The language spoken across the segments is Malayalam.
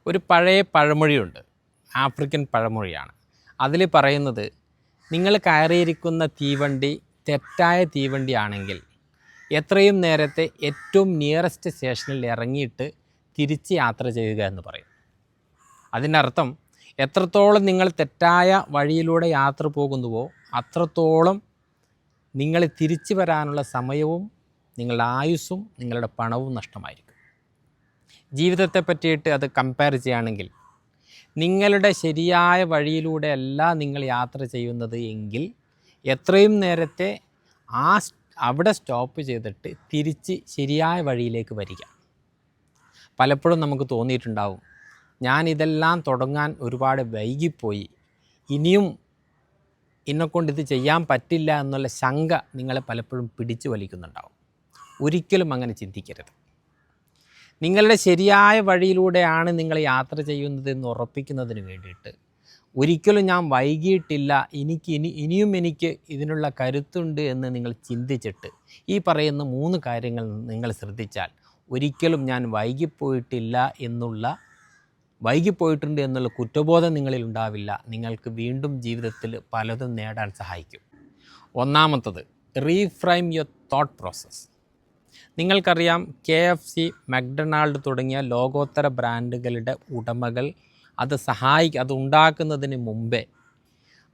ഒരു പഴയ പഴമൊഴിയുണ്ട്, ആഫ്രിക്കൻ പഴമൊഴിയാണ്. അതിൽ പറയുന്നത്, നിങ്ങൾ കയറിയിരിക്കുന്ന തീവണ്ടി തെറ്റായ തീവണ്ടിയാണെങ്കിൽ എത്രയും നേരത്തെ ഏറ്റവും നിയറസ്റ്റ് സ്റ്റേഷനിൽ ഇറങ്ങിയിട്ട് തിരിച്ച് യാത്ര ചെയ്യുക എന്ന് പറയും. അതിൻ്റെ അർത്ഥം, എത്രത്തോളം നിങ്ങൾ തെറ്റായ വഴിയിലൂടെ യാത്ര പോകുന്നുവോ അത്രത്തോളം നിങ്ങൾ തിരിച്ചു വരാനുള്ള സമയവും നിങ്ങളുടെ ആയുസ്സും നിങ്ങളുടെ പണവും നഷ്ടമായിരിക്കും. ജീവിതത്തെ പറ്റിയിട്ട് അത് കമ്പയർ ചെയ്യുകയാണെങ്കിൽ, നിങ്ങളുടെ ശരിയായ വഴിയിലൂടെയല്ല നിങ്ങൾ യാത്ര ചെയ്യുന്നത് എങ്കിൽ എത്രയും നേരത്തെ അവിടെ സ്റ്റോപ്പ് ചെയ്തിട്ട് തിരിച്ച് ശരിയായ വഴിയിലേക്ക് വരിക. പലപ്പോഴും നമുക്ക് തോന്നിയിട്ടുണ്ടാവും, ഞാനിതെല്ലാം തുടങ്ങാൻ ഒരുപാട് വൈകിപ്പോയി, ഇനിയും എന്നെക്കൊണ്ട് ചെയ്യാൻ പറ്റില്ല എന്നുള്ള ശങ്ക നിങ്ങളെ പലപ്പോഴും പിടിച്ചു വലിക്കുന്നുണ്ടാവും. ഒരിക്കലും അങ്ങനെ ചിന്തിക്കരുത്. നിങ്ങളുടെ ശരിയായ വഴിയിലൂടെയാണ് നിങ്ങൾ യാത്ര ചെയ്യുന്നതെന്ന് ഉറപ്പിക്കുന്നതിന് വേണ്ടിയിട്ട് ഒരിക്കലും ഞാൻ വൈകിയിട്ടില്ല, ഇനിയും എനിക്ക് ഇതിനുള്ള കരുത്തുണ്ട് എന്ന് നിങ്ങൾ ചിന്തിച്ചിട്ട് ഈ പറയുന്ന 3 കാര്യങ്ങൾ നിങ്ങൾ ശ്രദ്ധിച്ചാൽ ഒരിക്കലും ഞാൻ വൈകിപ്പോയിട്ടുണ്ട് എന്നുള്ള കുറ്റബോധം നിങ്ങളിൽ ഉണ്ടാവില്ല. നിങ്ങൾക്ക് വീണ്ടും ജീവിതത്തിൽ പലതും നേടാൻ സഹായിക്കും. ഒന്നാമത്തത്, റീഫ്രെയിം യുവർ തോട്ട് പ്രോസസ്സ്. നിങ്ങൾക്കറിയാം, KFC, മക്ഡൊണാൾഡ് തുടങ്ങിയ ലോകോത്തര ബ്രാൻഡുകളുടെ ഉടമകൾ അത് ഉണ്ടാക്കുന്നതിന് മുമ്പേ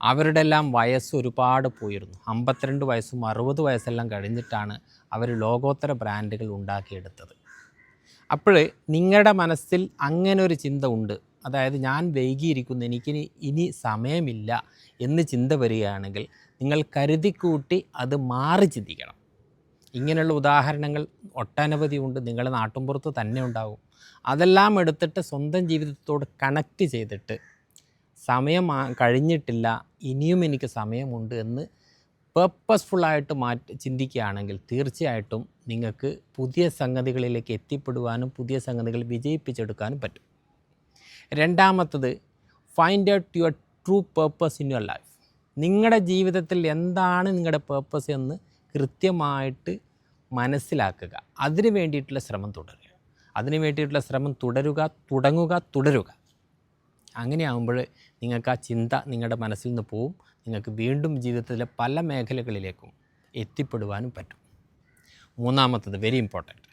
അവരുടെ എല്ലാം വയസ്സ് ഒരുപാട് പോയിരുന്നു. 52 വയസ്സും 60 വയസ്സെല്ലാം കഴിഞ്ഞിട്ടാണ് അവർ ലോകോത്തര ബ്രാൻഡുകൾ ഉണ്ടാക്കിയെടുത്തത്. അപ്പോൾ നിങ്ങളുടെ മനസ്സിൽ അങ്ങനെ ഒരു ചിന്ത ഉണ്ട്, അതായത് ഞാൻ വൈകിയിരിക്കുന്നു, എനിക്കിനി ഇനി സമയമില്ല എന്ന് ചിന്ത വരികയാണെങ്കിൽ നിങ്ങൾ കരുതിക്കൂട്ടി അത് മാറി ചിന്തിക്കണം. ഇങ്ങനെയുള്ള ഉദാഹരണങ്ങൾ ഒട്ടനവധി ഉണ്ട്, നിങ്ങളുടെ നാട്ടുമ്പുറത്ത് തന്നെ ഉണ്ടാകും. അതെല്ലാം എടുത്തിട്ട് സ്വന്തം ജീവിതത്തോട് കണക്റ്റ് ചെയ്തിട്ട് സമയം കഴിഞ്ഞിട്ടില്ല, ഇനിയും എനിക്ക് സമയമുണ്ട് എന്ന് പേർപ്പസ്ഫുള്ളായിട്ട് ചിന്തിക്കുകയാണെങ്കിൽ തീർച്ചയായിട്ടും നിങ്ങൾക്ക് പുതിയ സംഗതികളിലേക്ക് എത്തിപ്പെടുവാനും പുതിയ സംഗതികൾ വിജയിപ്പിച്ചെടുക്കാനും പറ്റും. രണ്ടാമത്തത്, find out your true purpose in your life. നിങ്ങളുടെ ജീവിതത്തിൽ എന്താണ് നിങ്ങളുടെ പേർപ്പസ് എന്ന് കൃത്യമായിട്ട് മനസ്സിലാക്കുക. അതിനു വേണ്ടിയിട്ടുള്ള ശ്രമം തുടരുക. അങ്ങനെയാകുമ്പോൾ നിങ്ങൾക്ക് ആ ചിന്ത നിങ്ങളുടെ മനസ്സിൽ നിന്ന് പോവും. നിങ്ങൾക്ക് വീണ്ടും ജീവിതത്തിലെ പല മേഖലകളിലേക്കും എത്തിപ്പെടുവാനും പറ്റും. മൂന്നാമത്തത്, വെരി ഇമ്പോർട്ടൻറ്റ്,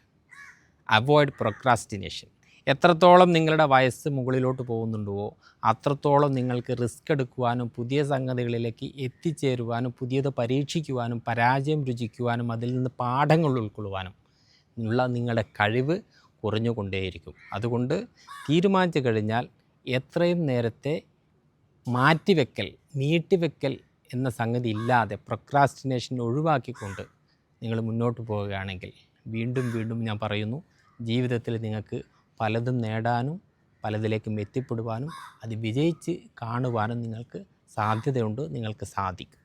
അവോയ്ഡ് പ്രൊക്രാസ്റ്റിനേഷൻ. എത്രത്തോളം നിങ്ങളുടെ വയസ്സ് മുകളിലോട്ട് പോകുന്നുണ്ടോ അത്രത്തോളം നിങ്ങൾക്ക് റിസ്ക് എടുക്കുവാനും പുതിയ സംഗതികളിലേക്ക് എത്തിച്ചേരുവാനും പുതിയത് പരീക്ഷിക്കുവാനും പരാജയം രുചിക്കുവാനും അതിൽ നിന്ന് പാഠങ്ങൾ ഉൾക്കൊള്ളുവാനും ഉള്ള നിങ്ങളുടെ കഴിവ് കുറഞ്ഞുകൊണ്ടേയിരിക്കും. അതുകൊണ്ട് തീരുമാനിച്ചു കഴിഞ്ഞാൽ എത്രയും നേരത്തെ നീട്ടിവെക്കൽ എന്ന സംഗതി ഇല്ലാതെ പ്രൊക്രാസ്റ്റിനേഷൻ ഒഴിവാക്കിക്കൊണ്ട് നിങ്ങൾ മുന്നോട്ട് പോവുകയാണെങ്കിൽ വീണ്ടും ഞാൻ പറയുന്നു, ജീവിതത്തിൽ നിങ്ങൾക്ക് പലതും നേടാനും പലതിലേക്കും എത്തിപ്പെടുവാനും അത് വിജയിച്ച് കാണുവാനും നിങ്ങൾക്ക് സാധ്യതയുണ്ട്, നിങ്ങൾക്ക് സാധിക്കും.